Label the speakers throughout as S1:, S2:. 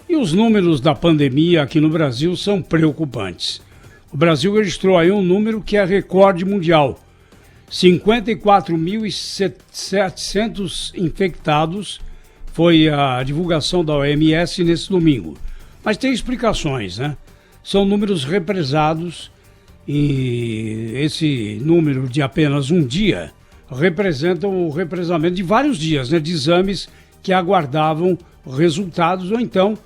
S1: E os números da pandemia aqui no Brasil são preocupantes. O Brasil registrou aí um número que é recorde mundial. 54.700 infectados foi a divulgação da OMS nesse domingo. Mas tem explicações, né? São números represados e esse número de apenas um dia representa o represamento de vários dias, né? De exames que aguardavam resultados ou então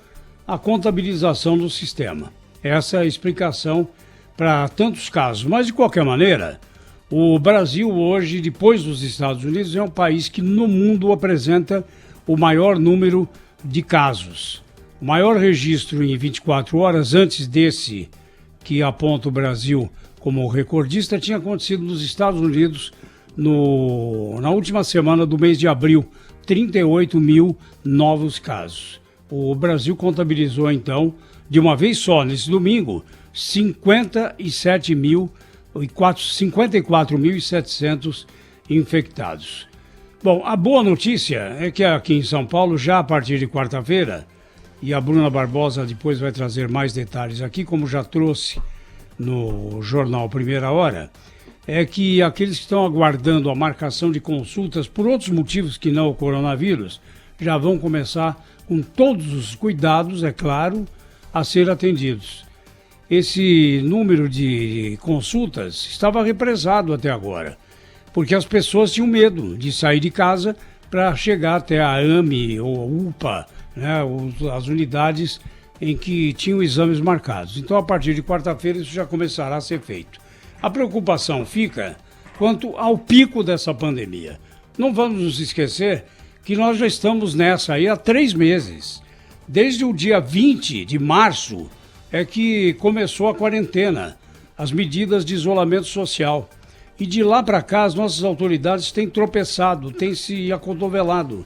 S1: a contabilização do sistema. Essa é a explicação para tantos casos. Mas, de qualquer maneira, o Brasil hoje, depois dos Estados Unidos, é um país que no mundo apresenta o maior número de casos. O maior registro em 24 horas antes desse que aponta o Brasil como recordista tinha acontecido nos Estados Unidos na última semana do mês de abril, 38 mil novos casos. O Brasil contabilizou então, de uma vez só, nesse domingo, 54.700 infectados. Bom, a boa notícia é que aqui em São Paulo, já a partir de quarta-feira, e a Bruna Barbosa depois vai trazer mais detalhes aqui, como já trouxe no jornal Primeira Hora, é que aqueles que estão aguardando a marcação de consultas por outros motivos que não o coronavírus, já vão começar com todos os cuidados, é claro, a ser atendidos. Esse número de consultas estava represado até agora, porque as pessoas tinham medo de sair de casa para chegar até a AME ou a UPA, né, as unidades em que tinham exames marcados. Então, a partir de quarta-feira, isso já começará a ser feito. A preocupação fica quanto ao pico dessa pandemia. Não vamos nos esquecer que nós já estamos nessa aí há 3 meses. Desde o dia 20 de março é que começou a quarentena, as medidas de isolamento social. E de lá para cá as nossas autoridades têm tropeçado, têm se acotovelado,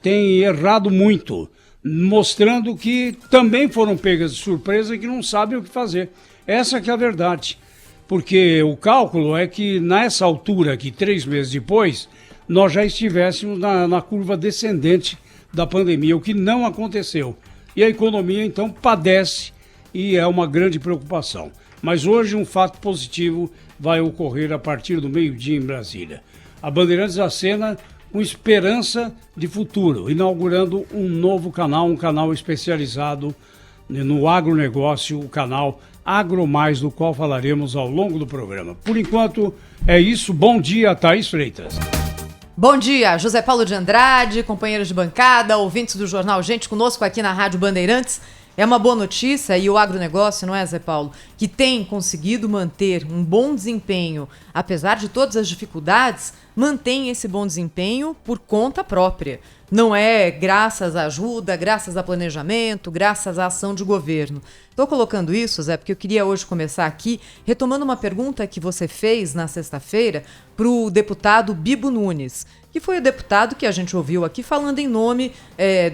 S1: têm errado muito, mostrando que também foram pegas de surpresa e que não sabem o que fazer. Essa que é a verdade. Porque o cálculo é que nessa altura aqui, 3 meses depois, nós já estivéssemos na curva descendente da pandemia, o que não aconteceu. E a economia, então, padece e é uma grande preocupação. Mas hoje um fato positivo vai ocorrer a partir do meio-dia em Brasília. A Bandeirantes acena com esperança de futuro, inaugurando um novo canal, um canal especializado no agronegócio, o canal Agro Mais, do qual falaremos ao longo do programa. Por enquanto, é isso. Bom dia, Thaís Freitas.
S2: Bom dia, José Paulo de Andrade, companheiros de bancada, ouvintes do Jornal Gente, conosco aqui na Rádio Bandeirantes. É uma boa notícia e o agronegócio, não é, Zé Paulo, que tem conseguido manter um bom desempenho, apesar de todas as dificuldades, mantém esse bom desempenho por conta própria. Não é graças à ajuda, graças a planejamento, graças à ação de governo. Estou colocando isso, Zé, porque eu queria hoje começar aqui retomando uma pergunta que você fez na sexta-feira para o deputado Bibo Nunes, que foi o deputado que a gente ouviu aqui falando em nome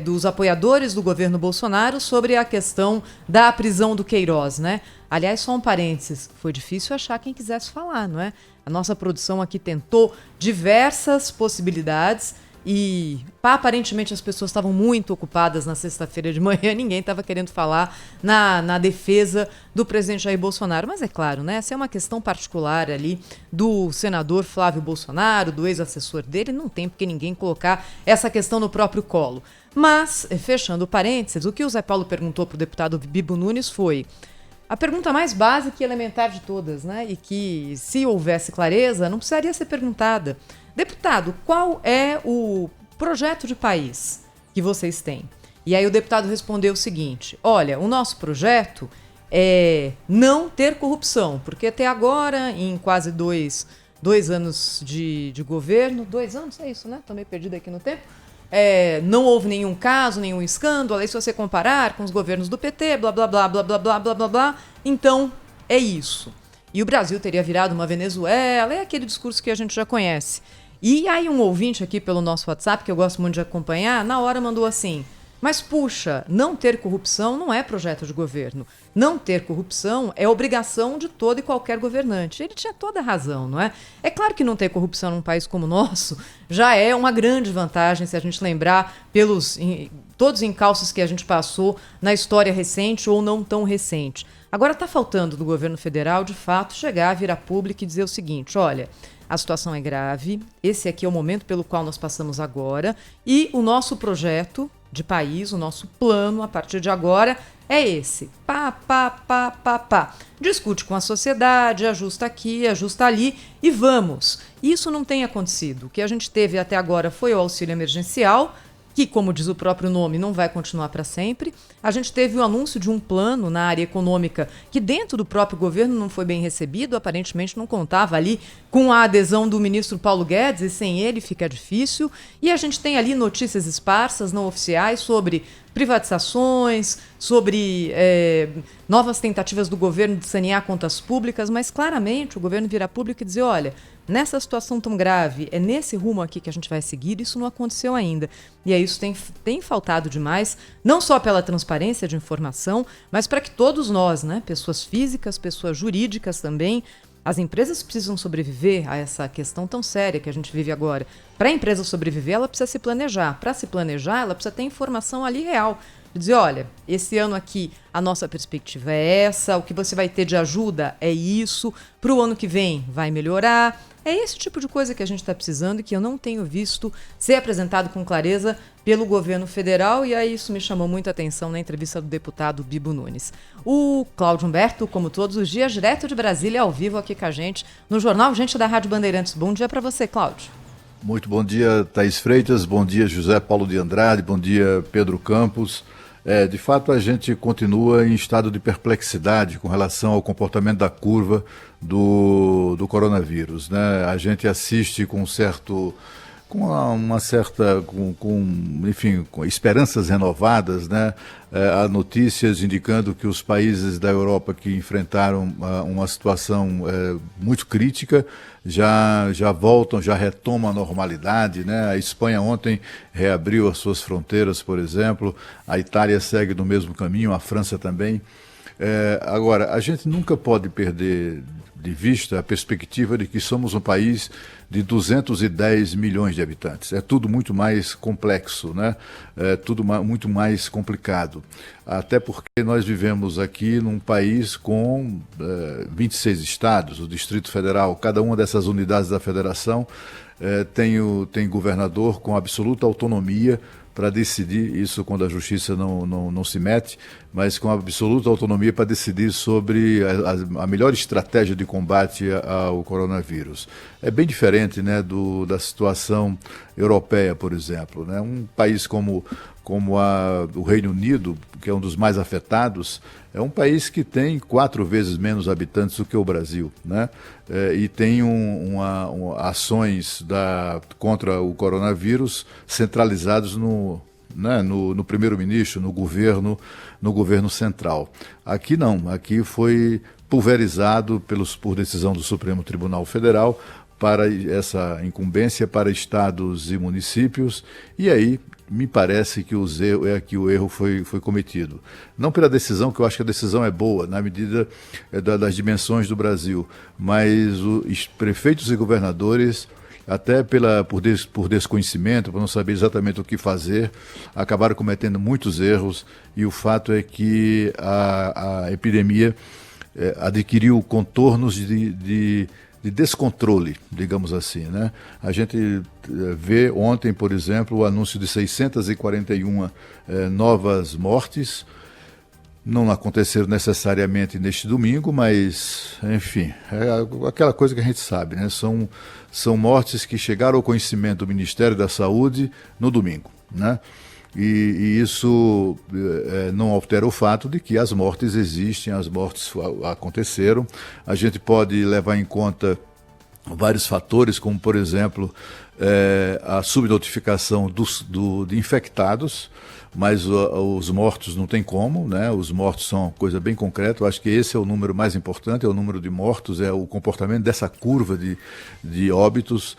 S2: dos apoiadores do governo Bolsonaro sobre a questão da prisão do Queiroz, né? Aliás, só um parênteses, foi difícil achar quem quisesse falar, não é? A nossa produção aqui tentou diversas possibilidades e aparentemente as pessoas estavam muito ocupadas na sexta-feira de manhã, ninguém estava querendo falar na defesa do presidente Jair Bolsonaro. Mas é claro, né? Essa é uma questão particular ali do senador Flávio Bolsonaro, do ex-assessor dele, não tem porque ninguém colocar essa questão no próprio colo. Mas, fechando parênteses, o que o Zé Paulo perguntou para o deputado Bibo Nunes foi a pergunta mais básica e elementar de todas, né? E que, se houvesse clareza, não precisaria ser perguntada. Deputado, qual é o projeto de país que vocês têm? E aí o deputado respondeu o seguinte: olha, o nosso projeto é não ter corrupção, porque até agora, em quase dois anos de governo, 2 anos, é isso, né? Estou meio perdida aqui no tempo. Não houve nenhum caso, nenhum escândalo, aí se você comparar com os governos do PT, blá, blá, blá, blá, blá, blá, blá, blá, blá, então é isso. E o Brasil teria virado uma Venezuela, é aquele discurso que a gente já conhece. E aí um ouvinte aqui pelo nosso WhatsApp, que eu gosto muito de acompanhar, na hora mandou assim: mas puxa, não ter corrupção não é projeto de governo. Não ter corrupção é obrigação de todo e qualquer governante. Ele tinha toda a razão, não é? É claro que não ter corrupção num país como o nosso já é uma grande vantagem, se a gente lembrar pelos todos os encalços que a gente passou na história recente ou não tão recente. Agora está faltando do governo federal, de fato, chegar, virar público e dizer o seguinte: olha, a situação é grave, esse aqui é o momento pelo qual nós passamos agora e o nosso projeto de país, o nosso plano a partir de agora é esse. Pá. Discute com a sociedade, ajusta aqui, ajusta ali e vamos. Isso não tem acontecido. O que a gente teve até agora foi o auxílio emergencial, que, como diz o próprio nome, não vai continuar para sempre. A gente teve o anúncio de um plano na área econômica que dentro do próprio governo não foi bem recebido, aparentemente não contava ali com a adesão do ministro Paulo Guedes, e sem ele fica difícil. E a gente tem ali notícias esparsas, não oficiais, sobre privatizações, sobre novas tentativas do governo de sanear contas públicas, mas claramente o governo vira público e dizer: olha, nessa situação tão grave, é nesse rumo aqui que a gente vai seguir, isso não aconteceu ainda. E aí isso tem faltado demais, não só pela transparência de informação, mas para que todos nós, né, pessoas físicas, pessoas jurídicas também, as empresas precisam sobreviver a essa questão tão séria que a gente vive agora. Para a empresa sobreviver, ela precisa se planejar. Para se planejar, ela precisa ter informação ali real. Dizer: olha, esse ano aqui a nossa perspectiva é essa, o que você vai ter de ajuda é isso, para o ano que vem vai melhorar. É esse tipo de coisa que a gente está precisando e que eu não tenho visto ser apresentado com clareza pelo governo federal, e aí isso me chamou muita atenção na entrevista do deputado Bibo Nunes. O Cláudio Humberto, como todos os dias, direto de Brasília, ao vivo aqui com a gente no Jornal Gente da Rádio Bandeirantes. Bom dia para você, Cláudio.
S3: Muito bom dia, Thaís Freitas, bom dia, José Paulo de Andrade, bom dia, Pedro Campos. De fato, a gente continua em estado de perplexidade com relação ao comportamento da curva do coronavírus, né? A gente assiste com esperanças renovadas, né? Há notícias indicando que os países da Europa que enfrentaram uma situação muito crítica já retomam a normalidade, né? A Espanha ontem reabriu as suas fronteiras, por exemplo, a Itália segue no mesmo caminho, a França também. Agora, a gente nunca pode perder de vista a perspectiva de que somos um país de 210 milhões de habitantes. É tudo muito mais complexo, né? É tudo muito mais complicado. Até porque nós vivemos aqui num país com 26 estados, o Distrito Federal, cada uma dessas unidades da federação tem governador com absoluta autonomia para decidir, isso quando a justiça não se mete, mas com absoluta autonomia para decidir sobre a melhor estratégia de combate ao coronavírus. É bem diferente, né, da situação europeia, por exemplo, né? Um país como o Reino Unido, que é um dos mais afetados, é um país que tem 4 vezes menos habitantes do que o Brasil, né? E tem ações contra o coronavírus centralizados no primeiro-ministro, no governo central. Aqui não, aqui foi pulverizado por decisão do Supremo Tribunal Federal para essa incumbência para estados e municípios, e aí me parece que o erro foi cometido. Não pela decisão, que eu acho que a decisão é boa, na medida das dimensões do Brasil, mas os prefeitos e governadores, até por desconhecimento, por não saber exatamente o que fazer, acabaram cometendo muitos erros, e o fato é que a epidemia adquiriu contornos de descontrole, digamos assim, né? A gente vê ontem, por exemplo, o anúncio de 641 novas mortes. Não aconteceram necessariamente neste domingo, mas, enfim, é aquela coisa que a gente sabe, né? São mortes que chegaram ao conhecimento do Ministério da Saúde no domingo, né? E isso não altera o fato de que as mortes existem, as mortes aconteceram. A gente pode levar em conta vários fatores, como, por exemplo, a subnotificação de infectados, mas os mortos não tem como, né? Os mortos são uma coisa bem concreta. Eu acho que esse é o número mais importante, é o número de mortos, é o comportamento dessa curva de óbitos.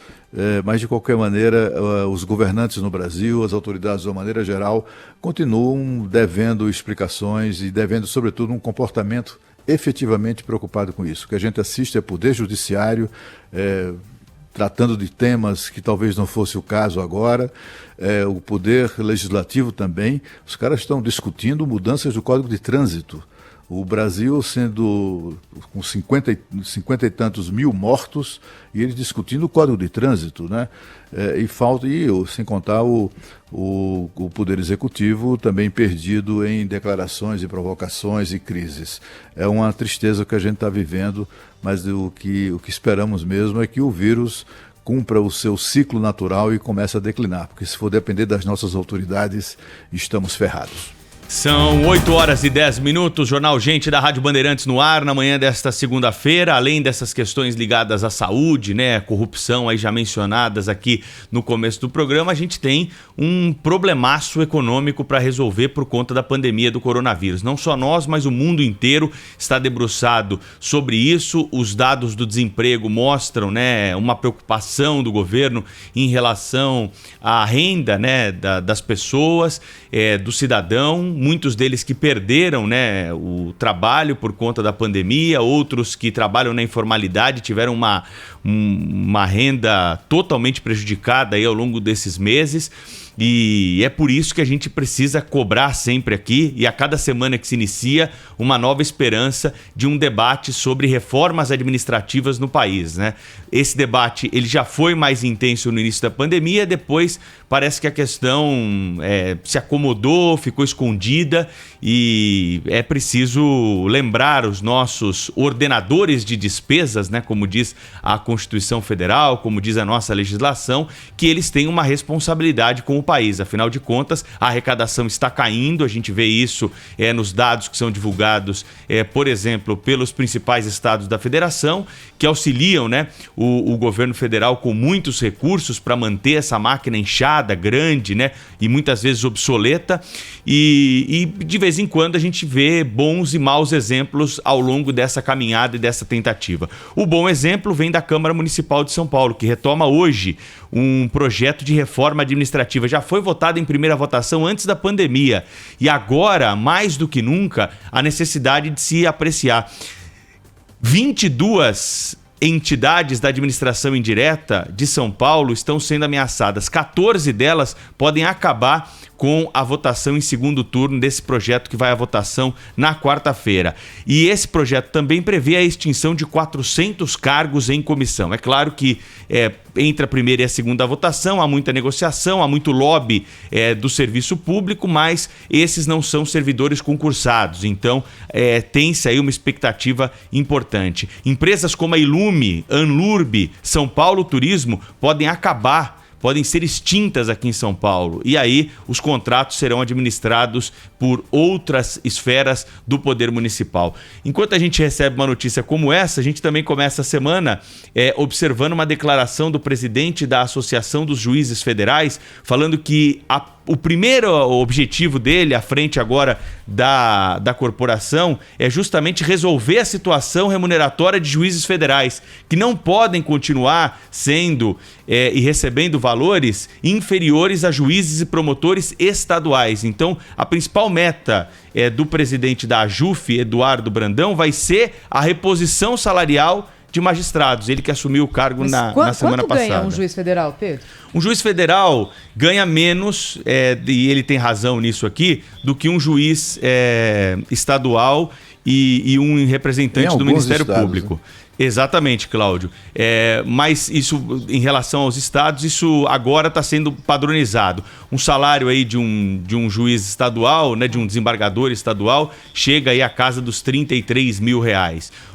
S3: Mas, de qualquer maneira, os governantes no Brasil, as autoridades de uma maneira geral, continuam devendo explicações e devendo, sobretudo, um comportamento efetivamente preocupado com isso. O que a gente assiste é poder judiciário tratando de temas que talvez não fosse o caso agora. O Poder Legislativo também, os caras estão discutindo mudanças do Código de Trânsito. O Brasil sendo com 50 e tantos mil mortos e eles discutindo o Código de Trânsito, né? Sem contar o Poder Executivo também perdido em declarações e provocações e crises. É uma tristeza que a gente está vivendo, mas o que esperamos mesmo é que o vírus cumpra o seu ciclo natural e comece a declinar, porque se for depender das nossas autoridades, estamos ferrados.
S4: São 8h10, Jornal Gente da Rádio Bandeirantes no ar, na manhã desta segunda-feira. Além dessas questões ligadas à saúde, né, corrupção aí já mencionadas aqui no começo do programa, a gente tem um problemaço econômico para resolver por conta da pandemia do coronavírus. Não só nós, mas o mundo inteiro está debruçado sobre isso. Os dados do desemprego mostram, né, uma preocupação do governo em relação à renda, né, das pessoas, do cidadão. Muitos deles que perderam, né, o trabalho por conta da pandemia, outros que trabalham na informalidade tiveram uma renda totalmente prejudicada aí ao longo desses meses. E é por isso que a gente precisa cobrar sempre aqui, e a cada semana que se inicia, uma nova esperança de um debate sobre reformas administrativas no país, né? Esse debate ele já foi mais intenso no início da pandemia, depois parece que a questão se acomodou, ficou escondida, e é preciso lembrar os nossos ordenadores de despesas, né, como diz a Constituição Federal, como diz a nossa legislação, que eles têm uma responsabilidade com o país. Afinal de contas, a arrecadação está caindo, a gente vê isso nos dados que são divulgados, por exemplo, pelos principais estados da federação, que auxiliam, né, o governo federal com muitos recursos para manter essa máquina inchada, grande, né, e muitas vezes obsoleta, e de vez em quando a gente vê bons e maus exemplos ao longo dessa caminhada e dessa tentativa. O bom exemplo vem da Câmara Municipal de São Paulo, que retoma hoje um projeto de reforma administrativa. Já foi votado em primeira votação antes da pandemia, e agora, mais do que nunca, a necessidade de se apreciar. 22 entidades da administração indireta de São Paulo estão sendo ameaçadas. 14 delas podem acabar com a votação em segundo turno desse projeto que vai à votação na quarta-feira. E esse projeto também prevê a extinção de 400 cargos em comissão. É claro que entre a primeira e a segunda votação há muita negociação, há muito lobby do serviço público, mas esses não são servidores concursados. Então, tem-se aí uma expectativa importante. Empresas como a Ilume, Anlurb, São Paulo Turismo podem ser extintas aqui em São Paulo. E aí os contratos serão administrados por outras esferas do poder municipal. Enquanto a gente recebe uma notícia como essa, a gente também começa a semana observando uma declaração do presidente da Associação dos Juízes Federais, falando que o primeiro objetivo dele, à frente agora da corporação, é justamente resolver a situação remuneratória de juízes federais, que não podem continuar sendo e recebendo valores inferiores a juízes e promotores estaduais. Então, a principal meta do presidente da AJUF, Eduardo Brandão, vai ser a reposição salarial de magistrados. Ele que assumiu o cargo na semana passada.
S2: Quanto ganha um juiz federal, Pedro?
S4: Um juiz federal ganha menos, e ele tem razão nisso aqui, do que um juiz estadual e um representante do Ministério Público. Né? Exatamente, Cláudio. Mas isso, em relação aos estados, isso agora está sendo padronizado. Um salário aí de um juiz estadual, né, de um desembargador estadual, chega aí à casa dos R$33 mil.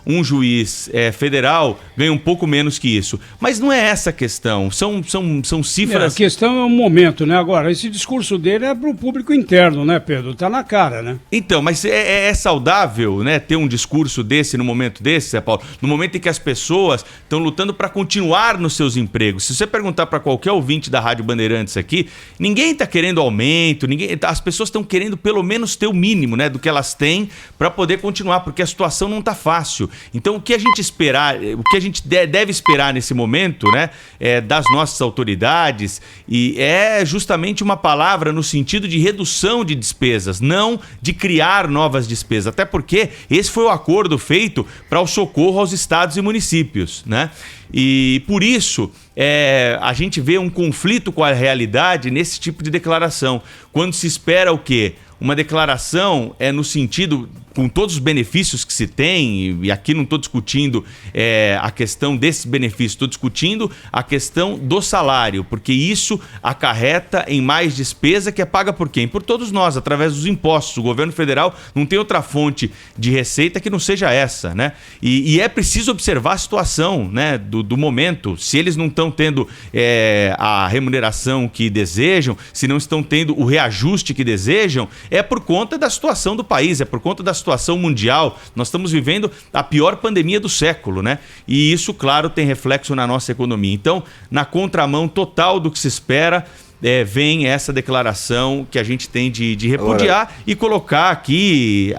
S4: Um juiz federal ganha um pouco menos que isso. Mas não é essa a questão. São cifras...
S1: A questão é um momento, né? Agora, esse discurso dele é para o público interno, né, Pedro? Tá na cara, né?
S4: Então, mas é saudável, né, ter um discurso desse no momento desse, Zé Paulo? No momento em que as pessoas estão lutando para continuar nos seus empregos. Se você perguntar para qualquer ouvinte da Rádio Bandeirantes aqui, ninguém está querendo aumento, as pessoas estão querendo pelo menos ter o mínimo, né, do que elas têm para poder continuar, porque a situação não está fácil. Então, o que a gente deve esperar nesse momento, né, das nossas autoridades, e é justamente uma palavra no sentido de redução de despesas, não de criar novas despesas. Até porque esse foi o acordo feito para o socorro aos estados estados e municípios, né? E por isso a gente vê um conflito com a realidade nesse tipo de declaração. Quando se espera o quê? Uma declaração no sentido, com todos os benefícios que se tem, e aqui não estou discutindo a questão desses benefícios, estou discutindo a questão do salário, porque isso acarreta em mais despesa que é paga por quem? Por todos nós, através dos impostos. O governo federal não tem outra fonte de receita que não seja essa, né? E é preciso observar a situação, né, do momento. Se eles não estão tendo a remuneração que desejam, se não estão tendo o reajuste que desejam, é por conta da situação do país, é por conta da situação mundial. Nós estamos vivendo a pior pandemia do século, né? E isso, claro, tem reflexo na nossa economia. Então, na contramão total do que se espera, vem essa declaração que a gente tem de repudiar e colocar aqui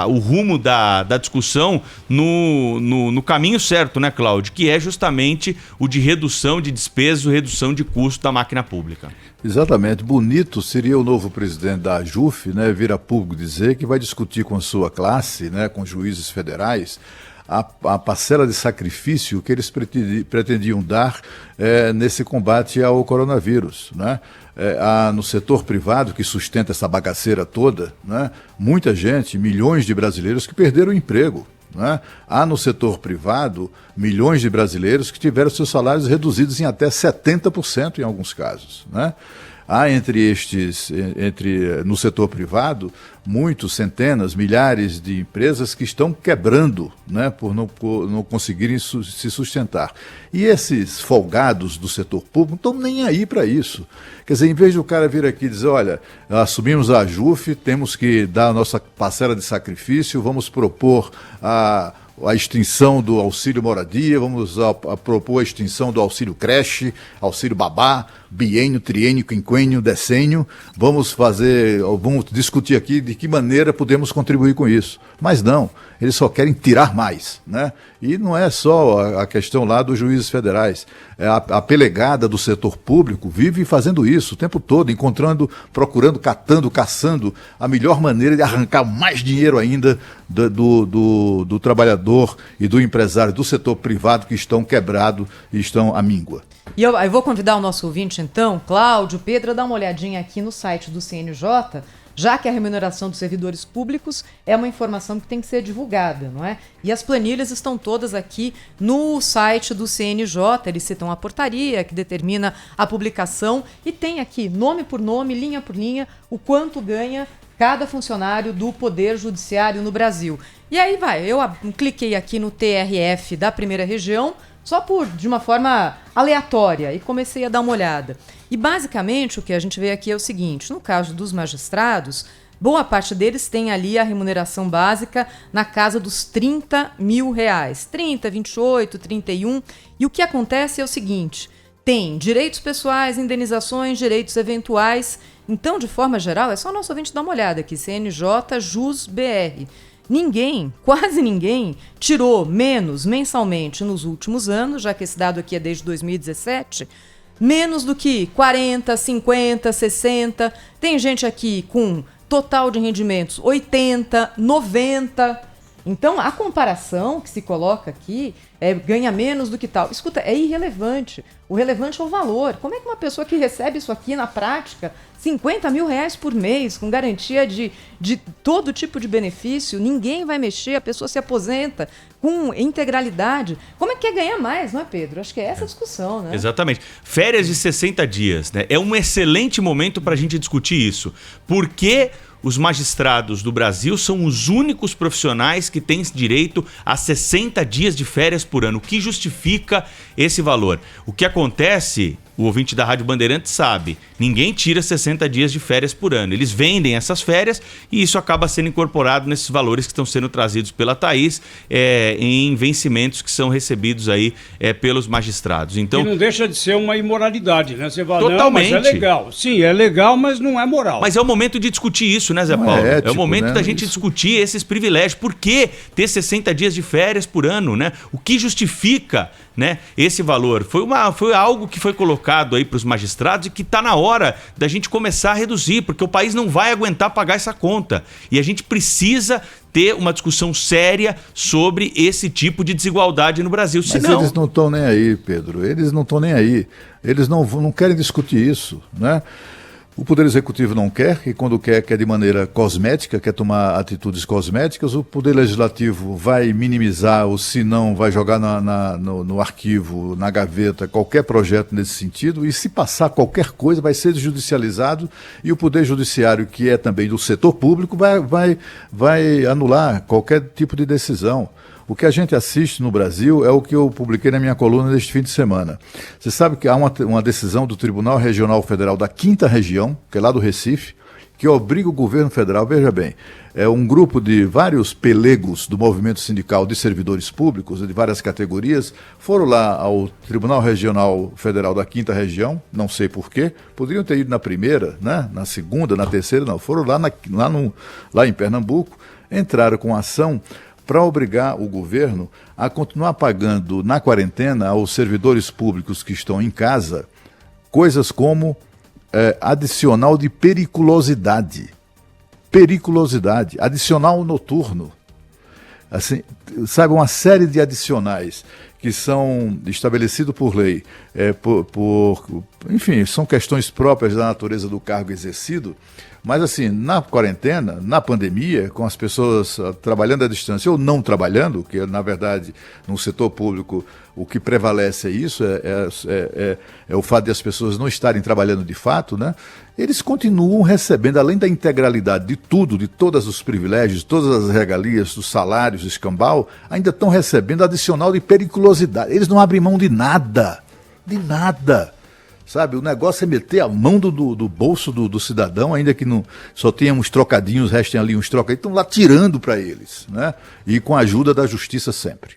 S4: o rumo da discussão no caminho certo, né, Cláudio? Que é justamente o de redução de despesas, redução de custo da máquina pública.
S3: Exatamente. Bonito seria o novo presidente da AJUF, né, vir a público dizer que vai discutir com a sua classe, né, com juízes federais, a parcela de sacrifício que eles pretendiam dar nesse combate ao coronavírus, né? No setor privado, que sustenta essa bagaceira toda, né? Muita gente, milhões de brasileiros que perderam o emprego, né? Há no setor privado milhões de brasileiros que tiveram seus salários reduzidos em até 70% em alguns casos, né? Há no setor privado, centenas, milhares de empresas que estão quebrando, né, por não conseguirem se sustentar. E esses folgados do setor público não estão nem aí para isso. Quer dizer, em vez do cara vir aqui e dizer, olha, assumimos a AJUF, temos que dar a nossa parcela de sacrifício, vamos propor a extinção do auxílio moradia, vamos propor a extinção do auxílio creche, auxílio babá, biênio, triênio, quinquênio, decênio. Vamos discutir aqui de que maneira podemos contribuir com isso. Mas não, eles só querem tirar mais, né? E não é só a questão lá dos juízes federais. A pelegada do setor público vive fazendo isso o tempo todo, procurando, caçando a melhor maneira de arrancar mais dinheiro ainda do trabalhador e do empresário do setor privado que estão quebrados e estão à míngua.
S2: E eu vou convidar o nosso ouvinte, então, Cláudio, Pedro, a dar uma olhadinha aqui no site do CNJ, já que a remuneração dos servidores públicos é uma informação que tem que ser divulgada, não é? E as planilhas estão todas aqui no site do CNJ, eles citam a portaria que determina a publicação e tem aqui, nome por nome, linha por linha, o quanto ganha cada funcionário do Poder Judiciário no Brasil. E aí eu cliquei aqui no TRF da primeira região, só de uma forma aleatória, e comecei a dar uma olhada. E basicamente o que a gente vê aqui é o seguinte, no caso dos magistrados, boa parte deles tem ali a remuneração básica na casa dos R$30 mil, 30, 28, 31, e o que acontece é o seguinte, tem direitos pessoais, indenizações, direitos eventuais, então de forma geral, é só o nosso ouvinte dar uma olhada aqui, CNJ Jus BR. Quase ninguém, tirou menos mensalmente nos últimos anos, já que esse dado aqui é desde 2017, menos do que 40, 50, 60. Tem gente aqui com total de rendimentos 80, 90. Então, a comparação que se coloca aqui ganha menos do que tal. Escuta, é irrelevante. O relevante é o valor. Como é que uma pessoa que recebe isso aqui na prática, R$50 mil por mês, com garantia de todo tipo de benefício, ninguém vai mexer, a pessoa se aposenta com integralidade. Como é que é ganhar mais, não é, Pedro? Acho que é essa a discussão, né?
S4: Exatamente. Férias de 60 dias, né? É um excelente momento para a gente discutir isso. Por que os magistrados do Brasil são os únicos profissionais que têm direito a 60 dias de férias por ano? O que justifica esse valor? O que acontece, o ouvinte da Rádio Bandeirantes sabe, ninguém tira 60 dias de férias por ano. Eles vendem essas férias e isso acaba sendo incorporado nesses valores que estão sendo trazidos pela Thaís em vencimentos que são recebidos aí pelos magistrados. Então,
S1: e não deixa de ser uma imoralidade, né? Você fala,
S4: totalmente.
S1: Não, mas é legal. Sim, é legal, mas não é moral.
S4: Mas é o momento de discutir isso, né, Zé Paulo? É o momento da gente discutir esses privilégios. Por que ter 60 dias de férias por ano, né? O que justifica né, esse valor. Foi algo que foi colocado aí para os magistrados e que está na hora da gente começar a reduzir, porque o país não vai aguentar pagar essa conta. E a gente precisa ter uma discussão séria sobre esse tipo de desigualdade no Brasil.
S3: Mas eles não estão nem aí, Pedro. Eles não estão nem aí. Eles não querem discutir isso, né? O Poder Executivo não quer, e quando quer de maneira cosmética, quer tomar atitudes cosméticas. O Poder Legislativo vai minimizar, ou se não, vai jogar no arquivo, na gaveta, qualquer projeto nesse sentido, e se passar qualquer coisa vai ser judicializado, e o Poder Judiciário, que é também do setor público, vai anular qualquer tipo de decisão. O que a gente assiste no Brasil é o que eu publiquei na minha coluna neste fim de semana. Você sabe que há uma decisão do Tribunal Regional Federal da 5ª Região, que é lá do Recife, que obriga o governo federal, veja bem, é um grupo de vários pelegos do movimento sindical de servidores públicos, de várias categorias, foram lá ao Tribunal Regional Federal da 5ª Região, não sei porquê, poderiam ter ido na primeira, né, na segunda, na terceira, não, foram lá em Pernambuco, entraram com ação para obrigar o governo a continuar pagando na quarentena aos servidores públicos que estão em casa coisas como adicional de periculosidade, adicional noturno, assim, sabe, uma série de adicionais que são estabelecidos por lei, enfim, são questões próprias da natureza do cargo exercido. Mas assim, na quarentena, na pandemia, com as pessoas trabalhando à distância ou não trabalhando, que na verdade no setor público o que prevalece é isso, é o fato de as pessoas não estarem trabalhando de fato, né? Eles continuam recebendo, além da integralidade de tudo, de todos os privilégios, todas as regalias, dos salários, escambau, ainda estão recebendo adicional de periculosidade. Eles não abrem mão de nada, sabe, o negócio é meter a mão do bolso do cidadão, ainda que não só tenha uns trocadinhos, restem ali uns trocadinhos, estão lá tirando para eles, né? E com a ajuda da justiça sempre.